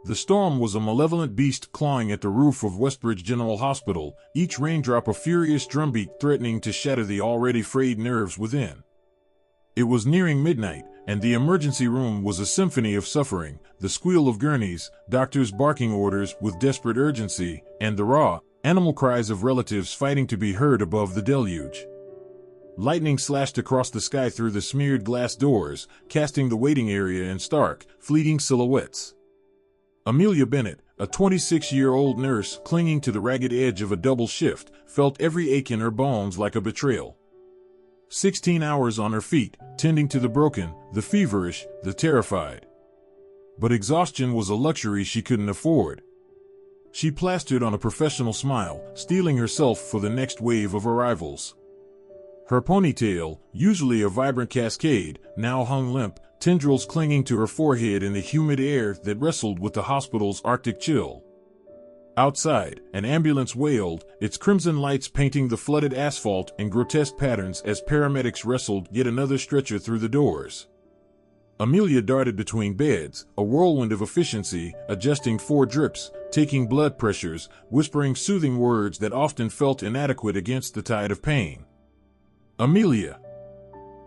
The storm was a malevolent beast clawing at the roof of Westbridge General Hospital, each raindrop a furious drumbeat threatening to shatter the already frayed nerves within. It was nearing midnight, and the emergency room was a symphony of suffering, the squeal of gurneys, doctors barking orders with desperate urgency, and the raw, animal cries of relatives fighting to be heard above the deluge. Lightning slashed across the sky through the smeared glass doors, casting the waiting area in stark, fleeting silhouettes. Amelia Bennett, a 26-year-old nurse clinging to the ragged edge of a double shift, felt every ache in her bones like a betrayal. 16 hours on her feet, tending to the broken, the feverish, the terrified. But exhaustion was a luxury she couldn't afford. She plastered on a professional smile, steeling herself for the next wave of arrivals. Her ponytail, usually a vibrant cascade, now hung limp, tendrils clinging to her forehead in the humid air that wrestled with the hospital's Arctic chill. Outside, an ambulance wailed, its crimson lights painting the flooded asphalt in grotesque patterns as paramedics wrestled yet another stretcher through the doors. Amelia darted between beds, a whirlwind of efficiency, adjusting 4 drips, taking blood pressures, whispering soothing words that often felt inadequate against the tide of pain. "Amelia!"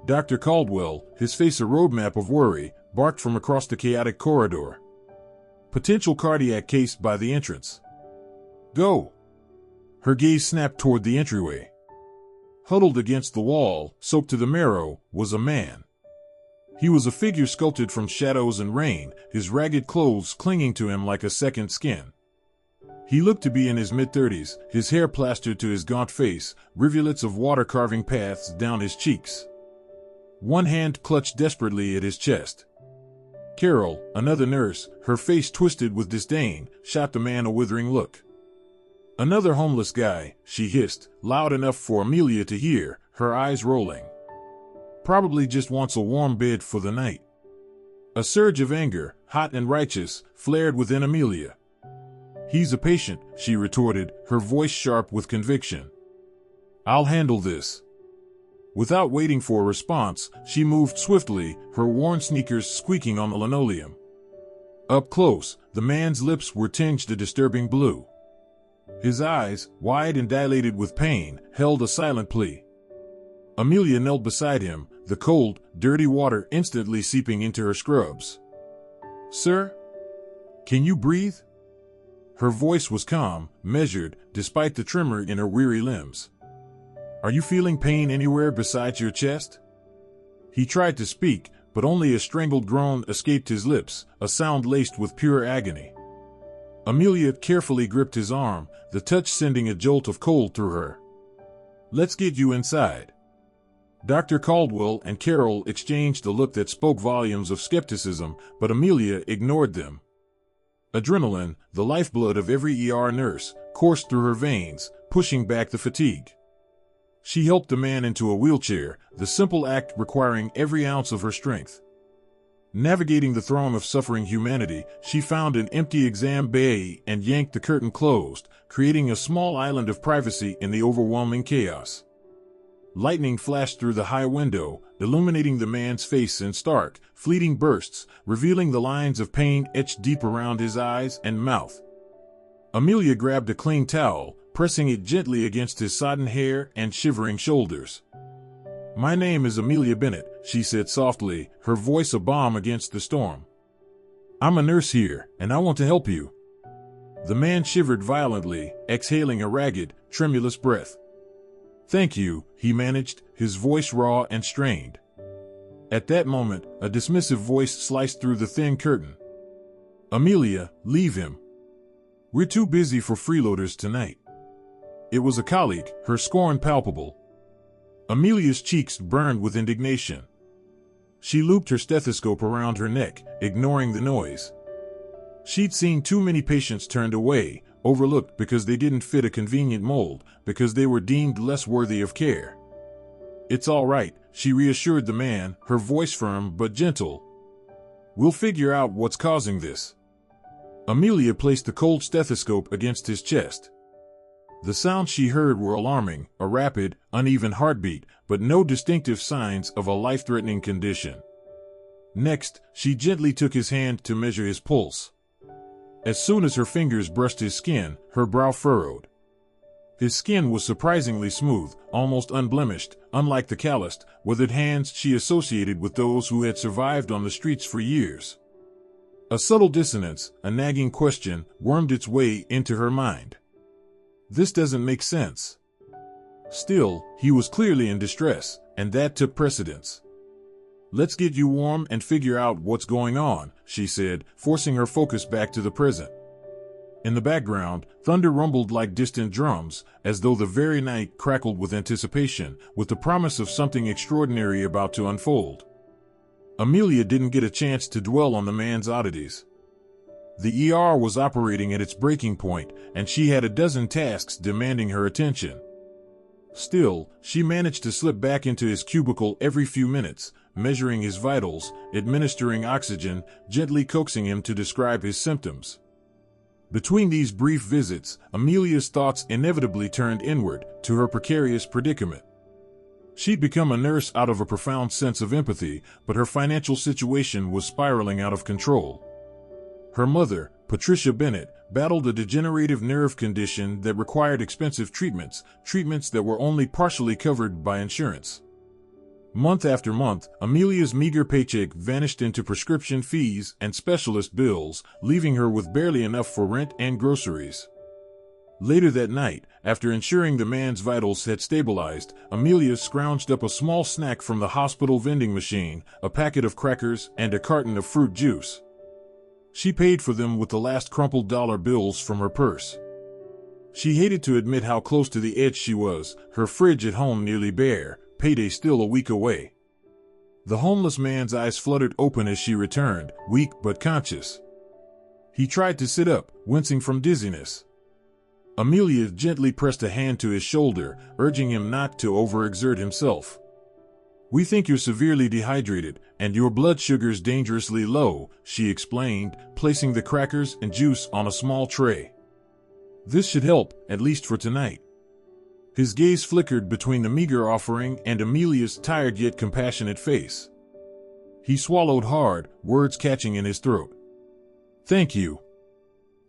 Dr. Caldwell, his face a roadmap of worry, barked from across the chaotic corridor. "Potential cardiac case by the entrance. Go!" Her gaze snapped toward the entryway. Huddled against the wall, soaked to the marrow, was a man. He was a figure sculpted from shadows and rain, his ragged clothes clinging to him like a second skin. He looked to be in his mid-30s, his hair plastered to his gaunt face, rivulets of water carving paths down his cheeks. One hand clutched desperately at his chest. Carol, another nurse, her face twisted with disdain, shot the man a withering look. "Another homeless guy," she hissed, loud enough for Amelia to hear, her eyes rolling. "Probably just wants a warm bed for the night." A surge of anger, hot and righteous, flared within Amelia. "He's a patient," she retorted, her voice sharp with conviction. "I'll handle this." Without waiting for a response, she moved swiftly, her worn sneakers squeaking on the linoleum. Up close, the man's lips were tinged a disturbing blue. His eyes, wide and dilated with pain, held a silent plea. Amelia knelt beside him, the cold, dirty water instantly seeping into her scrubs. "Sir? Can you breathe?" Her voice was calm, measured, despite the tremor in her weary limbs. "Are you feeling pain anywhere besides your chest?" He tried to speak, but only a strangled groan escaped his lips, a sound laced with pure agony. Amelia carefully gripped his arm, the touch sending a jolt of cold through her. "Let's get you inside." Dr. Caldwell and Carol exchanged a look that spoke volumes of skepticism, but Amelia ignored them. Adrenaline, the lifeblood of every ER nurse, coursed through her veins, pushing back the fatigue. She helped the man into a wheelchair, the simple act requiring every ounce of her strength. Navigating the throng of suffering humanity, she found an empty exam bay and yanked the curtain closed, creating a small island of privacy in the overwhelming chaos. Lightning flashed through the high window, illuminating the man's face in stark, fleeting bursts, revealing the lines of pain etched deep around his eyes and mouth. Amelia grabbed a clean towel, pressing it gently against his sodden hair and shivering shoulders. "My name is Amelia Bennett," she said softly, her voice a balm against the storm. "I'm a nurse here, and I want to help you." The man shivered violently, exhaling a ragged, tremulous breath. "Thank you," he managed, his voice raw and strained. At that moment, a dismissive voice sliced through the thin curtain. "Amelia, leave him. We're too busy for freeloaders tonight." It was a colleague, her scorn palpable. Amelia's cheeks burned with indignation. She looped her stethoscope around her neck, ignoring the noise. She'd seen too many patients turned away, overlooked because they didn't fit a convenient mold, because they were deemed less worthy of care. "It's all right," she reassured the man, her voice firm but gentle. "We'll figure out what's causing this." Amelia placed the cold stethoscope against his chest. The sounds she heard were alarming, a rapid, uneven heartbeat, but no distinctive signs of a life-threatening condition. Next, she gently took his hand to measure his pulse. As soon as her fingers brushed his skin, her brow furrowed. His skin was surprisingly smooth, almost unblemished, unlike the calloused, withered hands she associated with those who had survived on the streets for years. A subtle dissonance, a nagging question, wormed its way into her mind. This doesn't make sense. Still, he was clearly in distress, and that took precedence. Let's get you warm and figure out what's going on, she said, forcing her focus back to the present. In the background, thunder rumbled like distant drums, as though the very night crackled with anticipation, with the promise of something extraordinary about to unfold. Amelia didn't get a chance to dwell on the man's oddities. The ER was operating at its breaking point, and she had a dozen tasks demanding her attention. Still, she managed to slip back into his cubicle every few minutes, measuring his vitals, administering oxygen, gently coaxing him to describe his symptoms. Between these brief visits, Amelia's thoughts inevitably turned inward, to her precarious predicament. She'd become a nurse out of a profound sense of empathy, but her financial situation was spiraling out of control. Her mother, Patricia Bennett, battled a degenerative nerve condition that required expensive treatments that were only partially covered by insurance. Month after month, Amelia's meager paycheck vanished into prescription fees and specialist bills, leaving her with barely enough for rent and groceries. Later that night, after ensuring the man's vitals had stabilized, Amelia scrounged up a small snack from the hospital vending machine, a packet of crackers and a carton of fruit juice. She paid for them with the last crumpled dollar bills from her purse. She hated to admit how close to the edge she was, her fridge at home nearly bare, payday still a week away. The homeless man's eyes fluttered open as she returned, weak but conscious. He tried to sit up, wincing from dizziness. Amelia gently pressed a hand to his shoulder, urging him not to overexert himself. "We think you're severely dehydrated, and your blood sugar's dangerously low," she explained, placing the crackers and juice on a small tray. "This should help, at least for tonight." His gaze flickered between the meager offering and Amelia's tired yet compassionate face. He swallowed hard, words catching in his throat. "Thank you."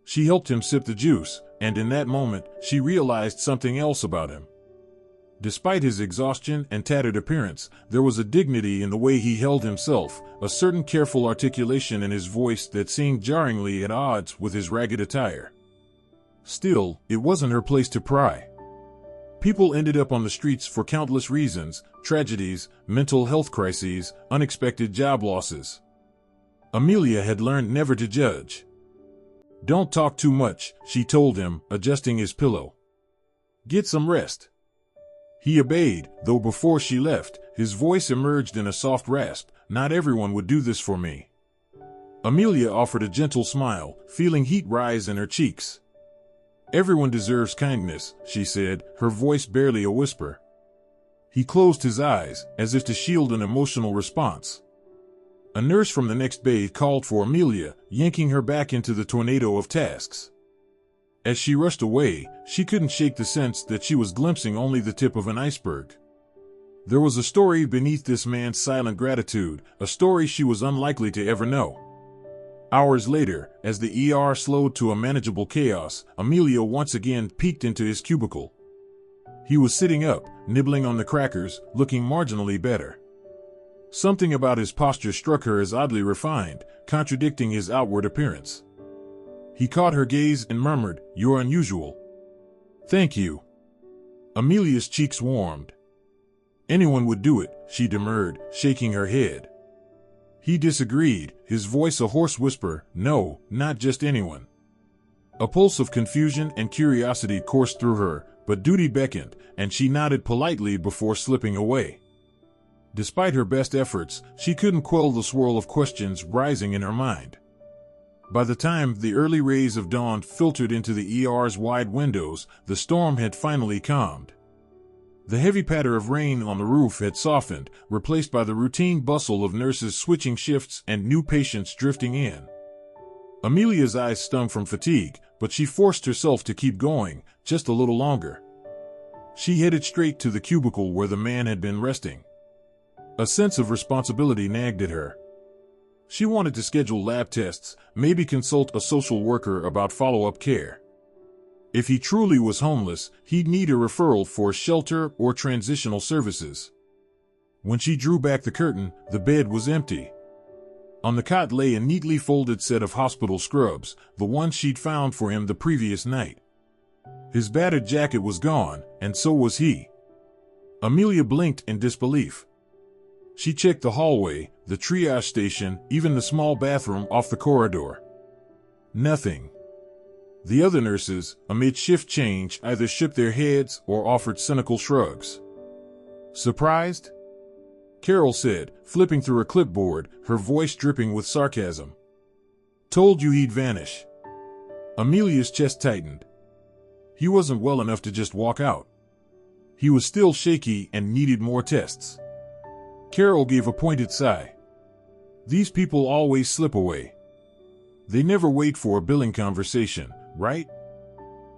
She helped him sip the juice, and in that moment, she realized something else about him. Despite his exhaustion and tattered appearance, there was a dignity in the way he held himself, a certain careful articulation in his voice that seemed jarringly at odds with his ragged attire. Still, it wasn't her place to pry. People ended up on the streets for countless reasons: tragedies, mental health crises, unexpected job losses. Amelia had learned never to judge. "Don't talk too much," she told him, adjusting his pillow. "Get some rest." He obeyed, though before she left, his voice emerged in a soft rasp. "Not everyone would do this for me." Amelia offered a gentle smile, feeling heat rise in her cheeks. "Everyone deserves kindness," she said, her voice barely a whisper. He closed his eyes, as if to shield an emotional response. A nurse from the next bay called for Amelia, yanking her back into the tornado of tasks. As she rushed away, she couldn't shake the sense that she was glimpsing only the tip of an iceberg. There was a story beneath this man's silent gratitude, a story she was unlikely to ever know. Hours later, as the ER slowed to a manageable chaos, Amelia once again peeked into his cubicle. He was sitting up, nibbling on the crackers, looking marginally better. Something about his posture struck her as oddly refined, contradicting his outward appearance. He caught her gaze and murmured, "You're unusual." "Thank you." Amelia's cheeks warmed. "Anyone would do it," she demurred, shaking her head. He disagreed, his voice a hoarse whisper, "No, not just anyone." A pulse of confusion and curiosity coursed through her, but duty beckoned, and she nodded politely before slipping away. Despite her best efforts, she couldn't quell the swirl of questions rising in her mind. By the time the early rays of dawn filtered into the ER's wide windows, the storm had finally calmed. The heavy patter of rain on the roof had softened, replaced by the routine bustle of nurses switching shifts and new patients drifting in. Amelia's eyes stung from fatigue, but she forced herself to keep going, just a little longer. She headed straight to the cubicle where the man had been resting. A sense of responsibility nagged at her. She wanted to schedule lab tests, maybe consult a social worker about follow-up care. If he truly was homeless, he'd need a referral for shelter or transitional services. When she drew back the curtain, the bed was empty. On the cot lay a neatly folded set of hospital scrubs, the ones she'd found for him the previous night. His battered jacket was gone, and so was he. Amelia blinked in disbelief. She checked the hallway, the triage station, even the small bathroom off the corridor. Nothing. The other nurses, amid shift change, either shook their heads or offered cynical shrugs. Surprised? Carol said, flipping through her clipboard, her voice dripping with sarcasm. Told you he'd vanish. Amelia's chest tightened. He wasn't well enough to just walk out. He was still shaky and needed more tests. Carol gave a pointed sigh. These people always slip away. They never wait for a billing conversation, right?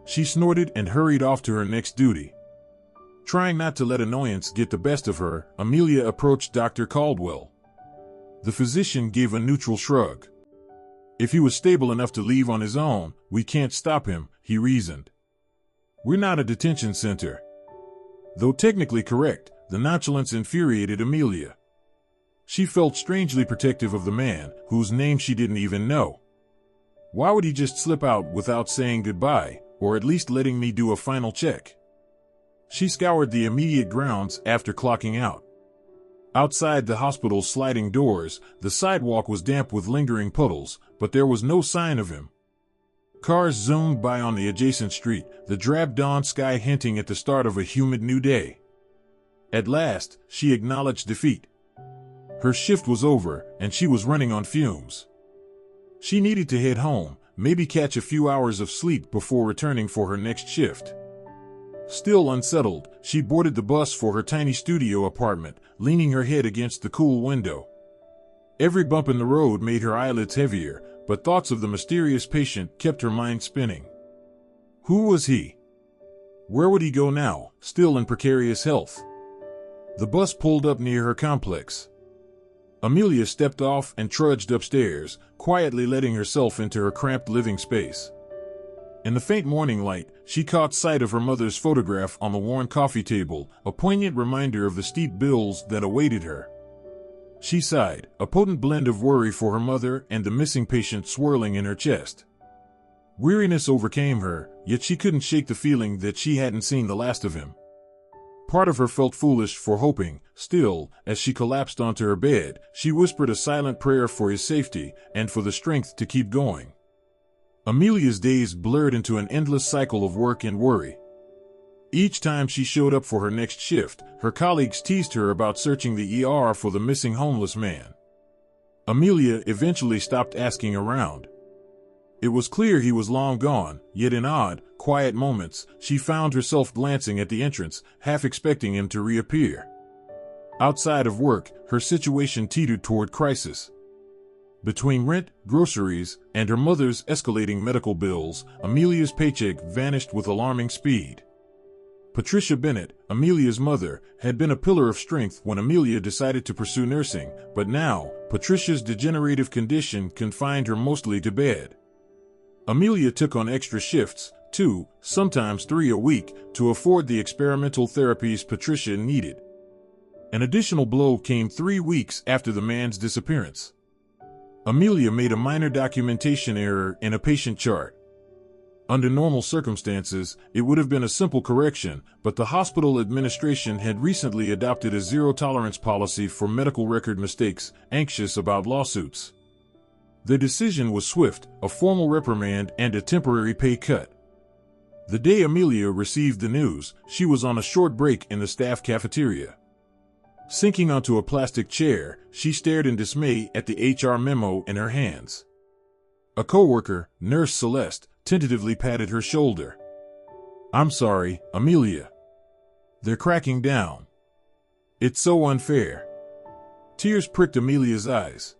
She snorted and hurried off to her next duty. Trying not to let annoyance get the best of her, Amelia approached Dr. Caldwell. The physician gave a neutral shrug. If he was stable enough to leave on his own, we can't stop him, he reasoned. We're not a detention center. Though technically correct, the nonchalance infuriated Amelia. She felt strangely protective of the man, whose name she didn't even know. Why would he just slip out without saying goodbye, or at least letting me do a final check? She scoured the immediate grounds after clocking out. Outside the hospital's sliding doors, the sidewalk was damp with lingering puddles, but there was no sign of him. Cars zoomed by on the adjacent street, the drab dawn sky hinting at the start of a humid new day. At last, she acknowledged defeat. Her shift was over, and she was running on fumes. She needed to head home, maybe catch a few hours of sleep before returning for her next shift. Still unsettled, she boarded the bus for her tiny studio apartment, leaning her head against the cool window. Every bump in the road made her eyelids heavier, but thoughts of the mysterious patient kept her mind spinning. Who was he? Where would he go now, still in precarious health? The bus pulled up near her complex. Amelia stepped off and trudged upstairs, quietly letting herself into her cramped living space. In the faint morning light, she caught sight of her mother's photograph on the worn coffee table, a poignant reminder of the steep bills that awaited her. She sighed, a potent blend of worry for her mother and the missing patient swirling in her chest. Weariness overcame her, yet she couldn't shake the feeling that she hadn't seen the last of him. Part of her felt foolish for hoping. Still, as she collapsed onto her bed, she whispered a silent prayer for his safety and for the strength to keep going. Amelia's days blurred into an endless cycle of work and worry. Each time she showed up for her next shift, her colleagues teased her about searching the ER for the missing homeless man. Amelia eventually stopped asking around. It was clear he was long gone, yet in odd, quiet moments, she found herself glancing at the entrance, half expecting him to reappear. Outside of work, her situation teetered toward crisis. Between rent, groceries, and her mother's escalating medical bills, Amelia's paycheck vanished with alarming speed. Patricia Bennett, Amelia's mother, had been a pillar of strength when Amelia decided to pursue nursing, but now, Patricia's degenerative condition confined her mostly to bed. Amelia took on extra shifts, 2, sometimes 3 a week, to afford the experimental therapies Patricia needed. An additional blow came 3 weeks after the man's disappearance. Amelia made a minor documentation error in a patient chart. Under normal circumstances, it would have been a simple correction, but the hospital administration had recently adopted a zero-tolerance policy for medical record mistakes, anxious about lawsuits. The decision was swift, a formal reprimand and a temporary pay cut. The day Amelia received the news, she was on a short break in the staff cafeteria. Sinking onto a plastic chair, she stared in dismay at the HR memo in her hands. A coworker, Nurse Celeste, tentatively patted her shoulder. "I'm sorry, Amelia. They're cracking down. It's so unfair." Tears pricked Amelia's eyes.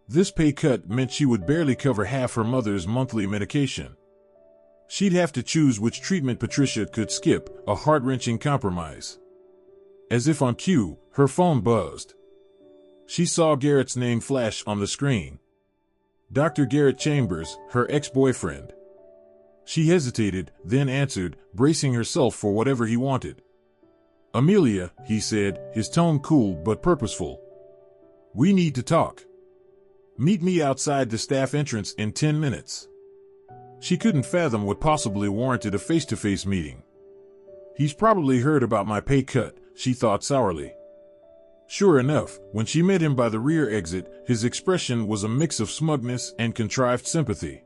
This pay cut meant she would barely cover half her mother's monthly medication. She'd have to choose which treatment Patricia could skip, a heart-wrenching compromise. As if on cue, her phone buzzed. She saw Garrett's name flash on the screen. Dr. Garrett Chambers, her ex-boyfriend. She hesitated, then answered, bracing herself for whatever he wanted. "Amelia," he said, his tone cool but purposeful. "We need to talk. Meet me outside the staff entrance in 10 minutes. She couldn't fathom what possibly warranted a face-to-face meeting. He's probably heard about my pay cut, she thought sourly. Sure enough, when she met him by the rear exit, his expression was a mix of smugness and contrived sympathy.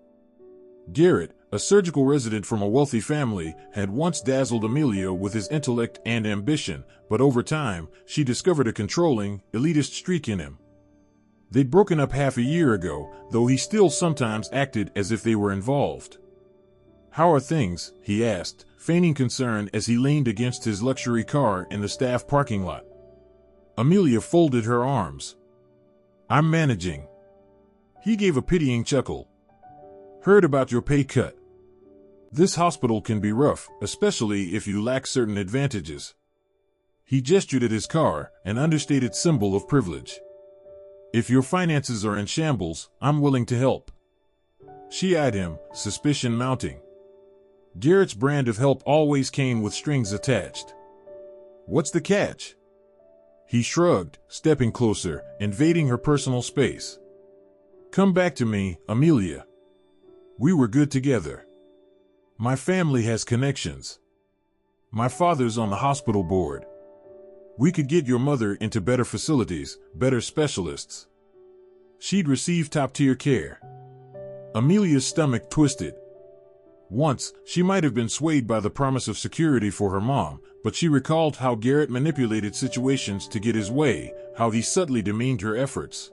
Garrett, a surgical resident from a wealthy family, had once dazzled Amelia with his intellect and ambition, but over time, she discovered a controlling, elitist streak in him. They'd broken up half a year ago, though he still sometimes acted as if they were involved. "How are things?" he asked, feigning concern as he leaned against his luxury car in the staff parking lot. Amelia folded her arms. "I'm managing." He gave a pitying chuckle. "Heard about your pay cut. This hospital can be rough, especially if you lack certain advantages." He gestured at his car, an understated symbol of privilege. "If your finances are in shambles, I'm willing to help." She eyed him, suspicion mounting. Garrett's brand of help always came with strings attached. "What's the catch?" He shrugged, stepping closer, invading her personal space. "Come back to me, Amelia. We were good together. My family has connections. My father's on the hospital board. We could get your mother into better facilities, better specialists. She'd receive top-tier care." Amelia's stomach twisted. Once, she might have been swayed by the promise of security for her mom, but she recalled how Garrett manipulated situations to get his way, how he subtly demeaned her efforts.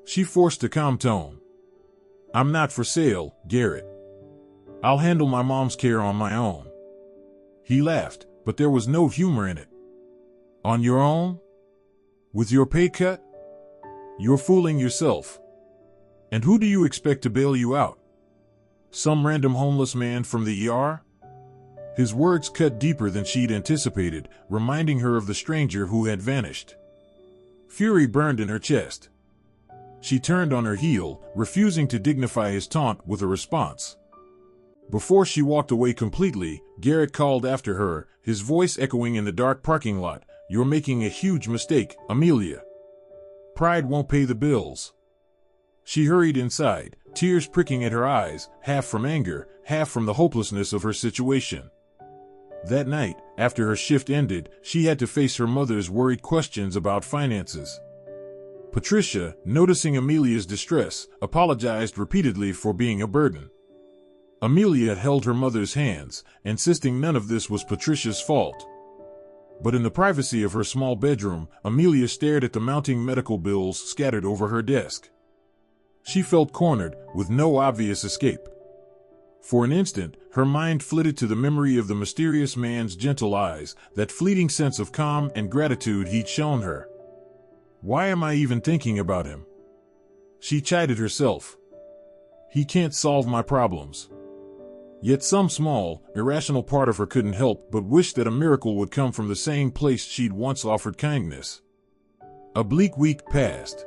She forced a calm tone. "I'm not for sale, Garrett. I'll handle my mom's care on my own." He laughed, but there was no humor in it. "On your own? With your pay cut? You're fooling yourself. And who do you expect to bail you out? Some random homeless man from the ER?" His words cut deeper than she'd anticipated, reminding her of the stranger who had vanished. Fury burned in her chest. She turned on her heel, refusing to dignify his taunt with a response. Before she walked away completely, Garrett called after her, his voice echoing in the dark parking lot, "You're making a huge mistake, Amelia. Pride won't pay the bills." She hurried inside, tears pricking at her eyes, half from anger, half from the hopelessness of her situation. That night, after her shift ended, she had to face her mother's worried questions about finances. Patricia, noticing Amelia's distress, apologized repeatedly for being a burden. Amelia held her mother's hands, insisting none of this was Patricia's fault. But in the privacy of her small bedroom, Amelia stared at the mounting medical bills scattered over her desk. She felt cornered, with no obvious escape. For an instant, her mind flitted to the memory of the mysterious man's gentle eyes, that fleeting sense of calm and gratitude he'd shown her. Why am I even thinking about him? She chided herself. He can't solve my problems. Yet some small, irrational part of her couldn't help but wish that a miracle would come from the same place she'd once offered kindness. A bleak week passed.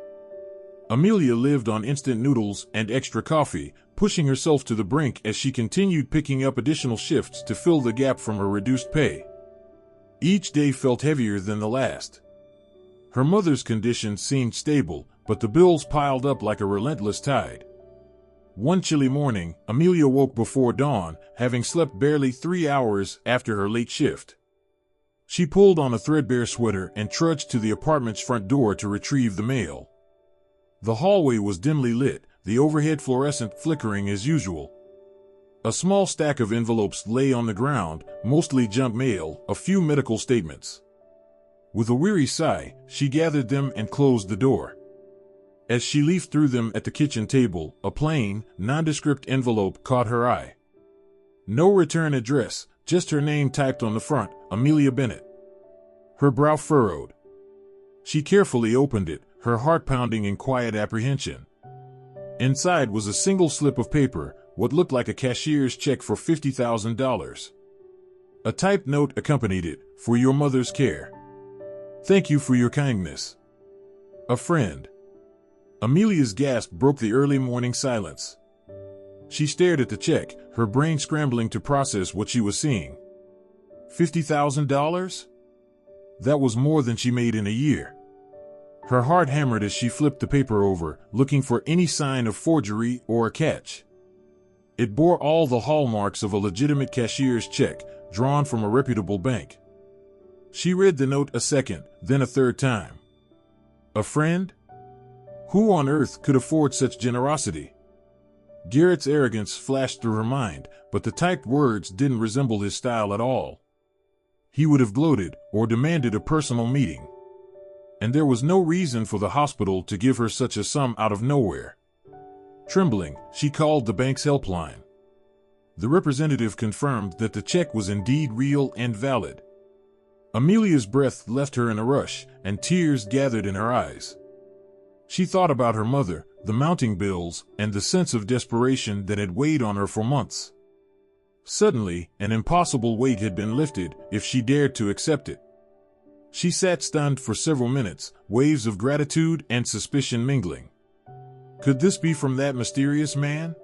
Amelia lived on instant noodles and extra coffee, pushing herself to the brink as she continued picking up additional shifts to fill the gap from her reduced pay. Each day felt heavier than the last. Her mother's condition seemed stable, but the bills piled up like a relentless tide. One chilly morning, Amelia woke before dawn, having slept barely 3 hours after her late shift. She pulled on a threadbare sweater and trudged to the apartment's front door to retrieve the mail. The hallway was dimly lit, the overhead fluorescent flickering as usual. A small stack of envelopes lay on the ground, mostly junk mail, a few medical statements. With a weary sigh, she gathered them and closed the door. As she leafed through them at the kitchen table, a plain, nondescript envelope caught her eye. No return address, just her name typed on the front, Amelia Bennett. Her brow furrowed. She carefully opened it, her heart pounding in quiet apprehension. Inside was a single slip of paper, what looked like a cashier's check for $50,000. A typed note accompanied it, "For your mother's care. Thank you for your kindness." A friend. Amelia's gasp broke the early morning silence. She stared at the check, her brain scrambling to process what she was seeing. $50,000? That was more than she made in a year. Her heart hammered as she flipped the paper over, looking for any sign of forgery or a catch. It bore all the hallmarks of a legitimate cashier's check, drawn from a reputable bank. She read the note a second, then a third time. A friend? Who on earth could afford such generosity? Garrett's arrogance flashed through her mind, but the typed words didn't resemble his style at all. He would have gloated or demanded a personal meeting. And there was no reason for the hospital to give her such a sum out of nowhere. Trembling, she called the bank's helpline. The representative confirmed that the check was indeed real and valid. Amelia's breath left her in a rush, and tears gathered in her eyes. She thought about her mother, the mounting bills, and the sense of desperation that had weighed on her for months. Suddenly, an impossible weight had been lifted, if she dared to accept it. She sat stunned for several minutes, waves of gratitude and suspicion mingling. Could this be from that mysterious man?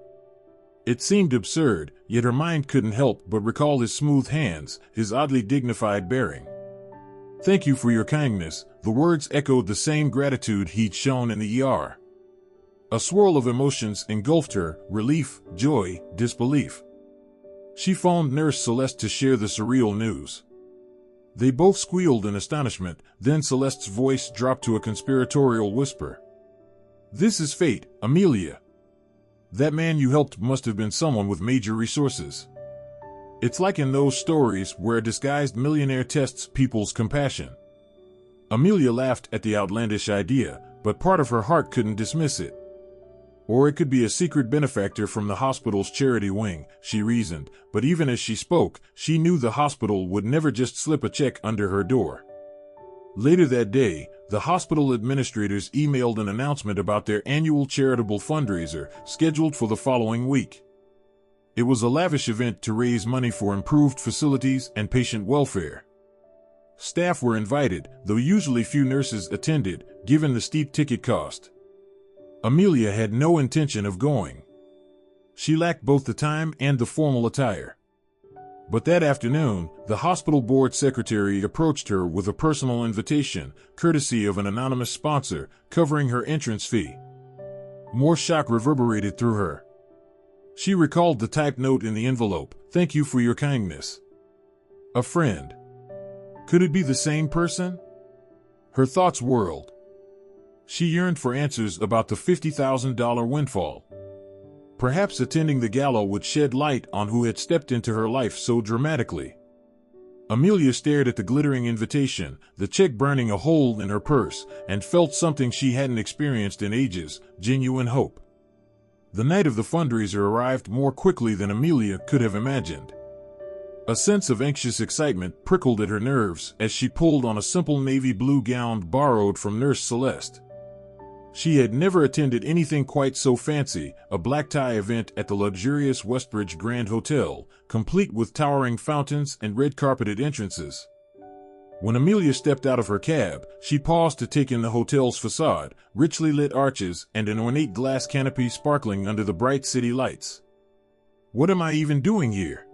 It seemed absurd, yet her mind couldn't help but recall his smooth hands, his oddly dignified bearing. "Thank you for your kindness," the words echoed the same gratitude he'd shown in the ER. A swirl of emotions engulfed her, relief, joy, disbelief. She phoned Nurse Celeste to share the surreal news. They both squealed in astonishment, then Celeste's voice dropped to a conspiratorial whisper. "This is fate, Amelia. That man you helped must have been someone with major resources. It's like in those stories where a disguised millionaire tests people's compassion." Amelia laughed at the outlandish idea, but part of her heart couldn't dismiss it. Or it could be a secret benefactor from the hospital's charity wing, she reasoned, but even as she spoke, she knew the hospital would never just slip a check under her door. Later that day, the hospital administrators emailed an announcement about their annual charitable fundraiser, scheduled for the following week. It was a lavish event to raise money for improved facilities and patient welfare. Staff were invited, though usually few nurses attended, given the steep ticket cost. Amelia had no intention of going. She lacked both the time and the formal attire. But that afternoon, the hospital board secretary approached her with a personal invitation, courtesy of an anonymous sponsor, covering her entrance fee. More shock reverberated through her. She recalled the typed note in the envelope, "Thank you for your kindness." A friend. Could it be the same person? Her thoughts whirled. She yearned for answers about the $50,000 windfall. Perhaps attending the gala would shed light on who had stepped into her life so dramatically. Amelia stared at the glittering invitation, the check burning a hole in her purse, and felt something she hadn't experienced in ages, genuine hope. The night of the fundraiser arrived more quickly than Amelia could have imagined. A sense of anxious excitement prickled at her nerves as she pulled on a simple navy blue gown borrowed from Nurse Celeste. She had never attended anything quite so fancy, a black tie event at the luxurious Westbridge Grand Hotel, complete with towering fountains and red-carpeted entrances. When Amelia stepped out of her cab, she paused to take in the hotel's facade, richly lit arches, and an ornate glass canopy sparkling under the bright city lights. "What am I even doing here?"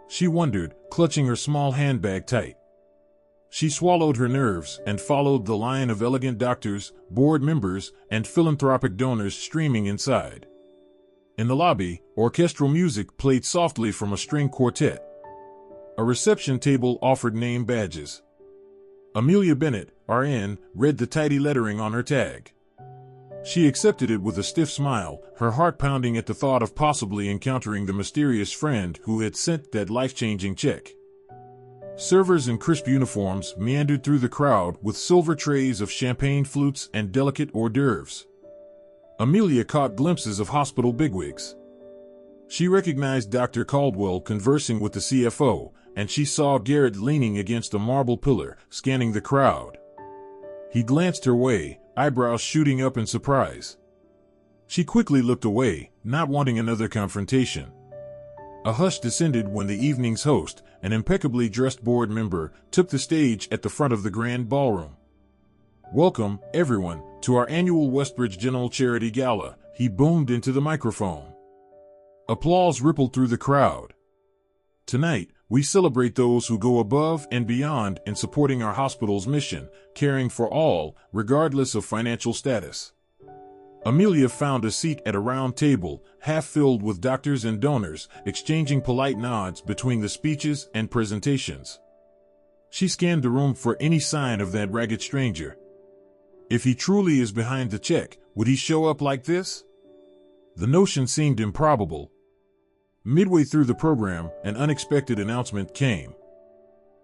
she wondered, clutching her small handbag tight. She swallowed her nerves and followed the line of elegant doctors, board members, and philanthropic donors streaming inside. In the lobby, orchestral music played softly from a string quartet. A reception table offered name badges. Amelia Bennett, RN, read the tidy lettering on her tag. She accepted it with a stiff smile, her heart pounding at the thought of possibly encountering the mysterious friend who had sent that life-changing check. Servers in crisp uniforms meandered through the crowd with silver trays of champagne flutes and delicate hors d'oeuvres. Amelia caught glimpses of hospital bigwigs. She recognized Dr. Caldwell conversing with the CFO, and she saw Garrett leaning against a marble pillar, scanning the crowd. He glanced her way, eyebrows shooting up in surprise. She quickly looked away, not wanting another confrontation. A hush descended when the evening's host, an impeccably dressed board member, took the stage at the front of the grand ballroom. "Welcome, everyone, to our annual Westbridge General Charity Gala," he boomed into the microphone. Applause rippled through the crowd. "Tonight, we celebrate those who go above and beyond in supporting our hospital's mission, caring for all, regardless of financial status." Amelia found a seat at a round table, half filled with doctors and donors, exchanging polite nods between the speeches and presentations. She scanned the room for any sign of that ragged stranger. If he truly is behind the check, would he show up like this? The notion seemed improbable. Midway through the program, an unexpected announcement came.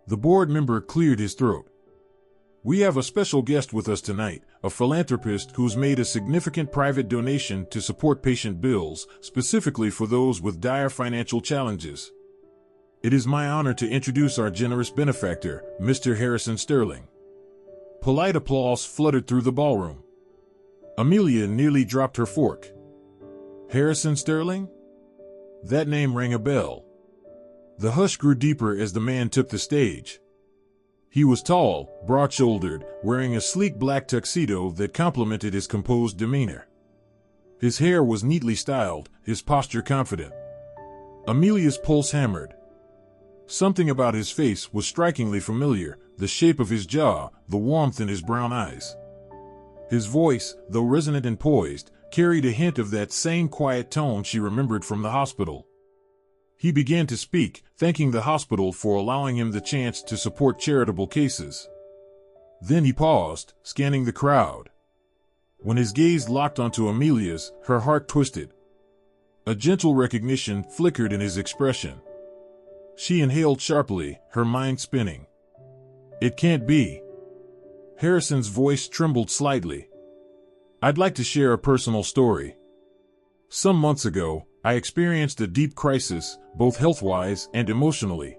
The board member cleared his throat. "We have a special guest with us tonight, a philanthropist who's made a significant private donation to support patient bills, specifically for those with dire financial challenges. It is my honor to introduce our generous benefactor, Mr. Harrison Sterling." Polite applause fluttered through the ballroom. Amelia nearly dropped her fork. Harrison Sterling? That name rang a bell. The hush grew deeper as the man took the stage. He was tall, broad-shouldered, wearing a sleek black tuxedo that complemented his composed demeanor. His hair was neatly styled, his posture confident. Amelia's pulse hammered. Something about his face was strikingly familiar, the shape of his jaw, the warmth in his brown eyes. His voice, though resonant and poised, carried a hint of that same quiet tone she remembered from the hospital. He began to speak, thanking the hospital for allowing him the chance to support charitable cases. Then he paused, scanning the crowd. When his gaze locked onto Amelia's, her heart twisted. A gentle recognition flickered in his expression. She inhaled sharply, her mind spinning. "It can't be." Harrison's voice trembled slightly. "I'd like to share a personal story. Some months ago, I experienced a deep crisis, both health-wise and emotionally.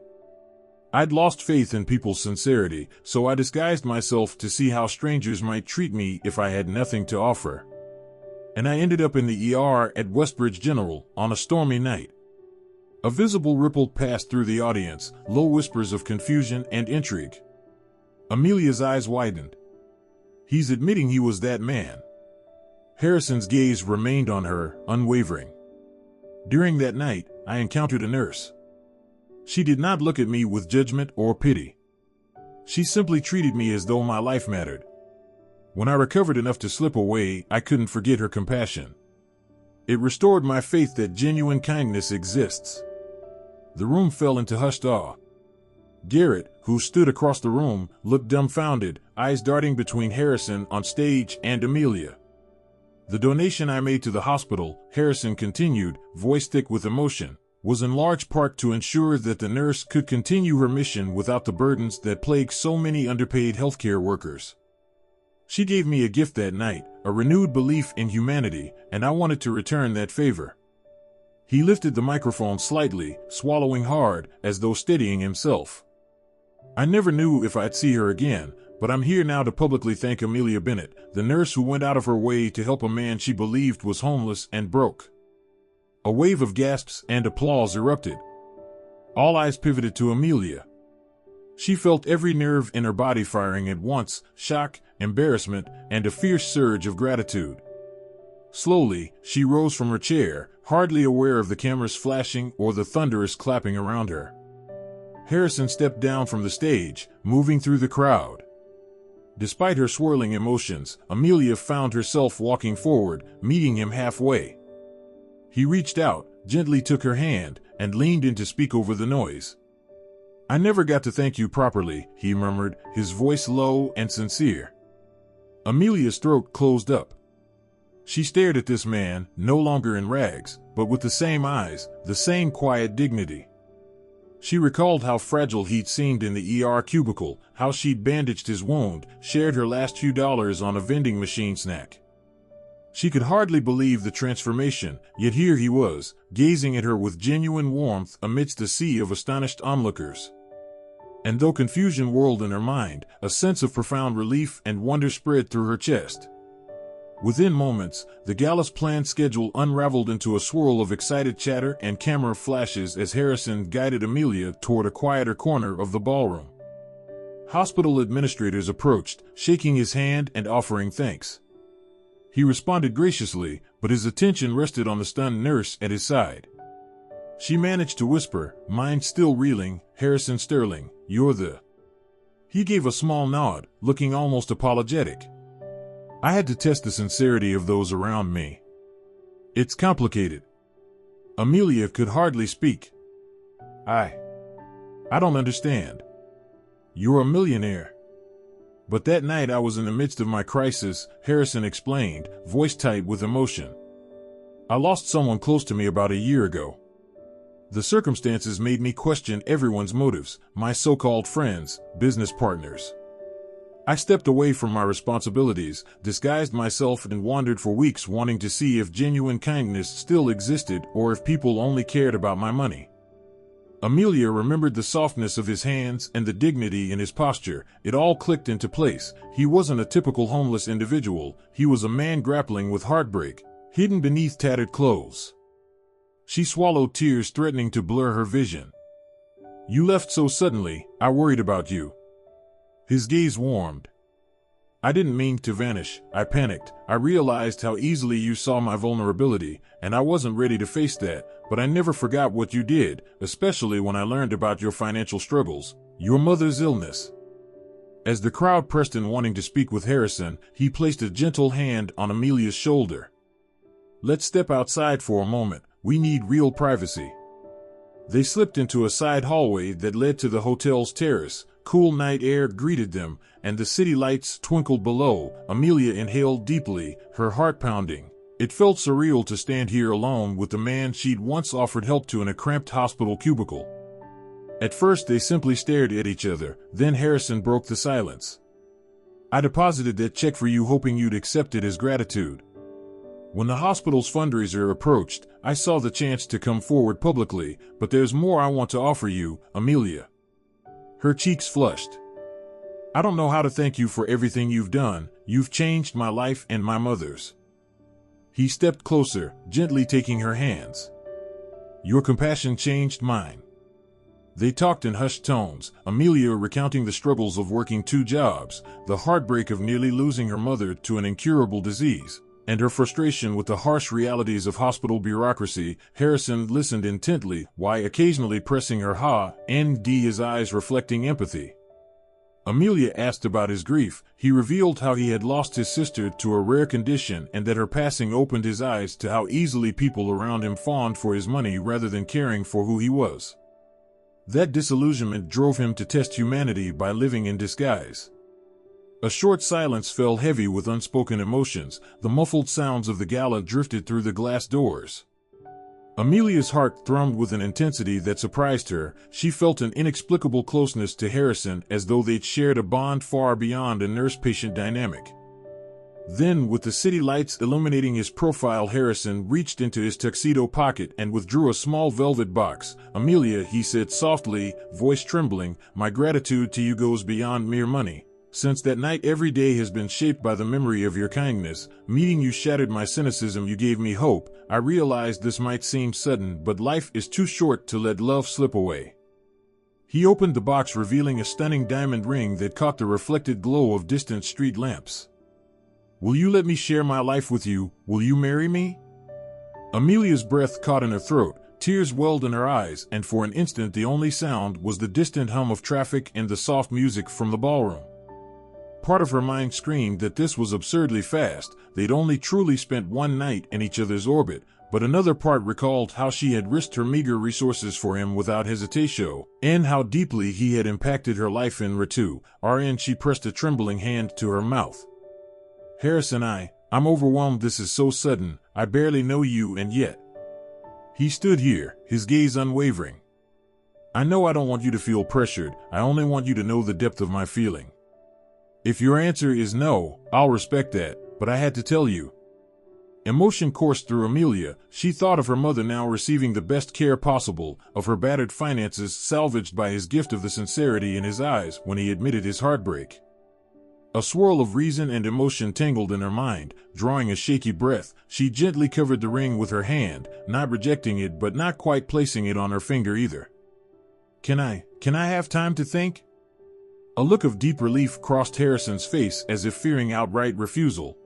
I'd lost faith in people's sincerity, so I disguised myself to see how strangers might treat me if I had nothing to offer. And I ended up in the ER at Westbridge General on a stormy night." A visible ripple passed through the audience, low whispers of confusion and intrigue. Amelia's eyes widened. He's admitting he was that man. Harrison's gaze remained on her, unwavering. "During that night, I encountered a nurse. She did not look at me with judgment or pity. She simply treated me as though my life mattered. When I recovered enough to slip away, I couldn't forget her compassion. It restored my faith that genuine kindness exists." The room fell into hushed awe. Garrett, who stood across the room, looked dumbfounded, eyes darting between Harrison on stage and Amelia. "The donation I made to the hospital," Harrison continued, voice thick with emotion, "was in large part to ensure that the nurse could continue her mission without the burdens that plague so many underpaid healthcare workers. She gave me a gift that night, a renewed belief in humanity, and I wanted to return that favor." He lifted the microphone slightly, swallowing hard, as though steadying himself. "I never knew if I'd see her again, but I'm here now to publicly thank Amelia Bennett, the nurse who went out of her way to help a man she believed was homeless and broke." A wave of gasps and applause erupted. All eyes pivoted to Amelia. She felt every nerve in her body firing at once, shock, embarrassment, and a fierce surge of gratitude. Slowly, she rose from her chair, hardly aware of the cameras flashing or the thunderous clapping around her. Harrison stepped down from the stage, moving through the crowd. Despite her swirling emotions, Amelia found herself walking forward, meeting him halfway. He reached out, gently took her hand, and leaned in to speak over the noise. "I never got to thank you properly," he murmured, his voice low and sincere. Amelia's throat closed up. She stared at this man, no longer in rags, but with the same eyes, the same quiet dignity. She recalled how fragile he'd seemed in the ER cubicle, how she'd bandaged his wound, shared her last few dollars on a vending machine snack. She could hardly believe the transformation, yet here he was, gazing at her with genuine warmth amidst a sea of astonished onlookers. And though confusion whirled in her mind, a sense of profound relief and wonder spread through her chest. Within moments, the gala's planned schedule unraveled into a swirl of excited chatter and camera flashes as Harrison guided Amelia toward a quieter corner of the ballroom. Hospital administrators approached, shaking his hand and offering thanks. He responded graciously, but his attention rested on the stunned nurse at his side. She managed to whisper, mind still reeling, Harrison Sterling, you're the... He gave a small nod, looking almost apologetic. I had to test the sincerity of those around me. It's complicated. Amelia could hardly speak. I don't understand. You're a millionaire. But that night I was in the midst of my crisis, Harrison explained, voice tight with emotion. I lost someone close to me about a year ago. The circumstances made me question everyone's motives, my so-called friends, business partners. I stepped away from my responsibilities, disguised myself and wandered for weeks wanting to see if genuine kindness still existed or if people only cared about my money. Amelia remembered the softness of his hands and the dignity in his posture. It all clicked into place. He wasn't a typical homeless individual. He was a man grappling with heartbreak, hidden beneath tattered clothes. She swallowed tears threatening to blur her vision. You left so suddenly, I worried about you. His gaze warmed. I didn't mean to vanish, I panicked. I realized how easily you saw my vulnerability, and I wasn't ready to face that, but I never forgot what you did, especially when I learned about your financial struggles, your mother's illness. As the crowd pressed in wanting to speak with Harrison, he placed a gentle hand on Amelia's shoulder. Let's step outside for a moment, we need real privacy. They slipped into a side hallway that led to the hotel's terrace. Cool night air greeted them, and the city lights twinkled below. Amelia inhaled deeply, her heart pounding. It felt surreal to stand here alone with the man she'd once offered help to in a cramped hospital cubicle. At first they simply stared at each other, then Harrison broke the silence. I deposited that check for you hoping you'd accept it as gratitude. When the hospital's fundraiser approached, I saw the chance to come forward publicly, but there's more I want to offer you, Amelia. Her cheeks flushed. I don't know how to thank you for everything you've done. You've changed my life and my mother's. He stepped closer, gently taking her hands. Your compassion changed mine. They talked in hushed tones, Amelia recounting the struggles of working 2 jobs, the heartbreak of nearly losing her mother to an incurable disease, and her frustration with the harsh realities of hospital bureaucracy. Harrison listened intently, while occasionally pressing her his eyes reflecting empathy. Amelia asked about his grief. He revealed how he had lost his sister to a rare condition and that her passing opened his eyes to how easily people around him fawned for his money rather than caring for who he was. That disillusionment drove him to test humanity by living in disguise. A short silence fell heavy with unspoken emotions. The muffled sounds of the gala drifted through the glass doors. Amelia's heart thrummed with an intensity that surprised her. She felt an inexplicable closeness to Harrison, as though they'd shared a bond far beyond a nurse-patient dynamic. Then, with the city lights illuminating his profile, Harrison reached into his tuxedo pocket and withdrew a small velvet box. Amelia, he said softly, voice trembling, my gratitude to you goes beyond mere money. Since that night every day has been shaped by the memory of your kindness. Meeting you shattered my cynicism, you gave me hope. I realized this might seem sudden, but life is too short to let love slip away. He opened the box, revealing a stunning diamond ring that caught the reflected glow of distant street lamps. Will you let me share my life with you? Will you marry me? Amelia's breath caught in her throat. Tears welled in her eyes, and for an instant the only sound was the distant hum of traffic and the soft music from the ballroom. Part of her mind screamed that this was absurdly fast. They'd only truly spent 1 night in each other's orbit, but another part recalled how she had risked her meager resources for him without hesitation, and how deeply he had impacted her life in return. She pressed a trembling hand to her mouth. Harrison, I'm overwhelmed. This is so sudden. I barely know you, and yet. He stood here, his gaze unwavering. I know I don't want you to feel pressured. I only want you to know the depth of my feeling. If your answer is no, I'll respect that, but I had to tell you. Emotion coursed through Amelia. She thought of her mother now receiving the best care possible, of her battered finances salvaged by his gift, of the sincerity in his eyes when he admitted his heartbreak. A swirl of reason and emotion tangled in her mind. Drawing a shaky breath, she gently covered the ring with her hand, not rejecting it but not quite placing it on her finger either. Can I have time to think? A look of deep relief crossed Harrison's face as if fearing outright refusal.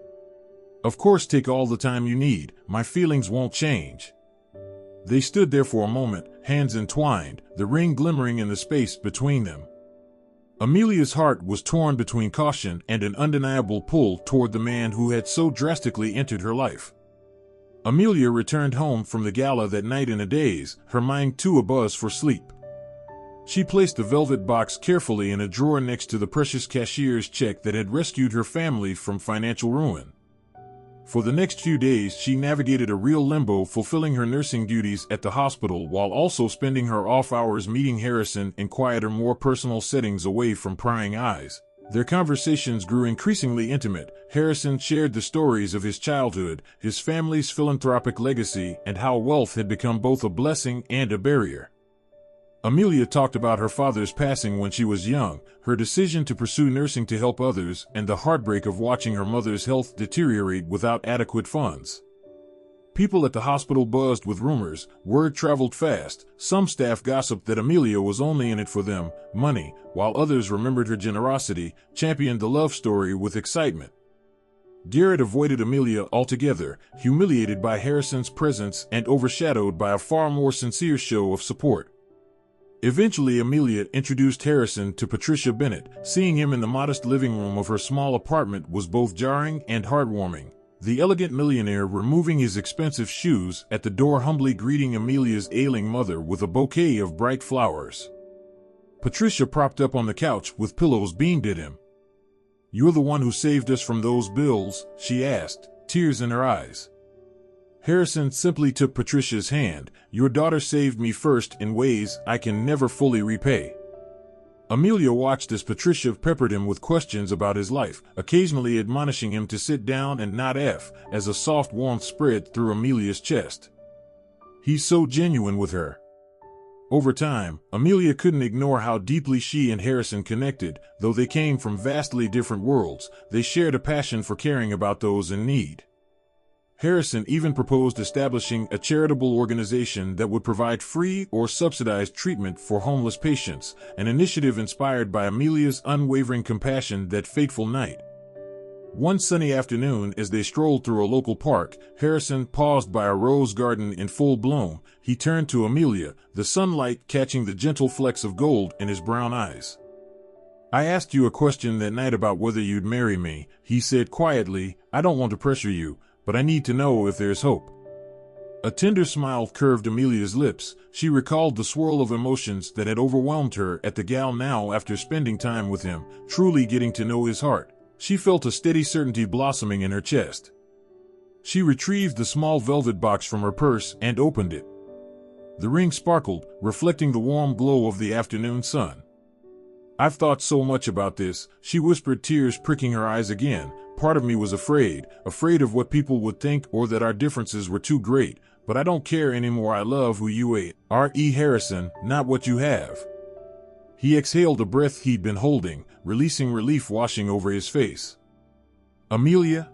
"Of course, take all the time you need. My feelings won't change." They stood there for a moment, hands entwined, the ring glimmering in the space between them. Amelia's heart was torn between caution and an undeniable pull toward the man who had so drastically entered her life. Amelia returned home from the gala that night in a daze, her mind too abuzz for sleep. She placed the velvet box carefully in a drawer next to the precious cashier's check that had rescued her family from financial ruin. For the next few days, she navigated a real limbo, fulfilling her nursing duties at the hospital while also spending her off hours meeting Harrison in quieter, more personal settings away from prying eyes. Their conversations grew increasingly intimate. Harrison shared the stories of his childhood, his family's philanthropic legacy, and how wealth had become both a blessing and a barrier. Amelia talked about her father's passing when she was young, her decision to pursue nursing to help others, and the heartbreak of watching her mother's health deteriorate without adequate funds. People at the hospital buzzed with rumors, word traveled fast. Some staff gossiped that Amelia was only in it for them, money, while others remembered her generosity, championed the love story with excitement. Garrett avoided Amelia altogether, humiliated by Harrison's presence and overshadowed by a far more sincere show of support. Eventually, Amelia introduced Harrison to Patricia Bennett. Seeing him in the modest living room of her small apartment was both jarring and heartwarming. The elegant millionaire removing his expensive shoes at the door, humbly greeting Amelia's ailing mother with a bouquet of bright flowers. Patricia, propped up on the couch with pillows, beamed at him. "You're the one who saved us from those bills?" she asked, tears in her eyes. Harrison simply took Patricia's hand. "Your daughter saved me first in ways I can never fully repay." Amelia watched as Patricia peppered him with questions about his life, occasionally admonishing him to sit down and not F, as a soft warmth spread through Amelia's chest. "He's so genuine with her." Over time, Amelia couldn't ignore how deeply she and Harrison connected. Though they came from vastly different worlds, they shared a passion for caring about those in need. Harrison even proposed establishing a charitable organization that would provide free or subsidized treatment for homeless patients, an initiative inspired by Amelia's unwavering compassion that fateful night. One sunny afternoon, as they strolled through a local park, Harrison paused by a rose garden in full bloom. He turned to Amelia, the sunlight catching the gentle flecks of gold in his brown eyes. "I asked you a question that night about whether you'd marry me," he said quietly. "I don't want to pressure you, but I need to know if there's hope." A tender smile curved Amelia's lips. She recalled the swirl of emotions that had overwhelmed her at the gala now after spending time with him, truly getting to know his heart. She felt a steady certainty blossoming in her chest. She retrieved the small velvet box from her purse and opened it. The ring sparkled, reflecting the warm glow of the afternoon sun. "I've thought so much about this," she whispered, tears pricking her eyes again. "Part of me was afraid of what people would think or that our differences were too great, but I don't care anymore. I love who you are, Harrison, not what you have." He exhaled a breath he'd been holding, releasing relief washing over his face. "Amelia?"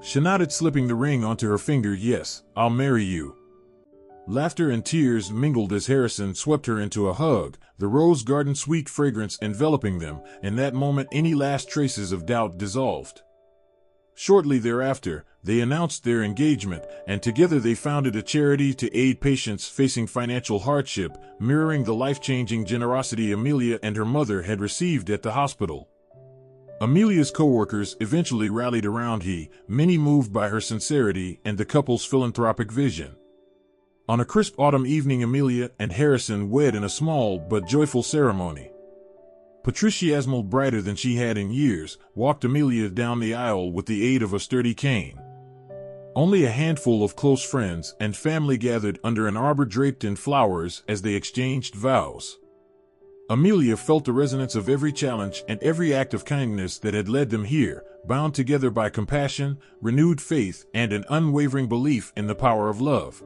She nodded, slipping the ring onto her finger. "Yes, I'll marry you." Laughter and tears mingled as Harrison swept her into a hug, the rose garden sweet fragrance enveloping them. In that moment, any last traces of doubt dissolved. Shortly thereafter, they announced their engagement, and together they founded a charity to aid patients facing financial hardship, mirroring the life-changing generosity Amelia and her mother had received at the hospital. Amelia's co-workers eventually rallied around many moved by her sincerity and the couple's philanthropic vision. On a crisp autumn evening, Amelia and Harrison wed in a small but joyful ceremony. Patricia, brighter than she had in years, walked Amelia down the aisle with the aid of a sturdy cane. Only a handful of close friends and family gathered under an arbor draped in flowers as they exchanged vows. Amelia felt the resonance of every challenge and every act of kindness that had led them here, bound together by compassion, renewed faith, and an unwavering belief in the power of love.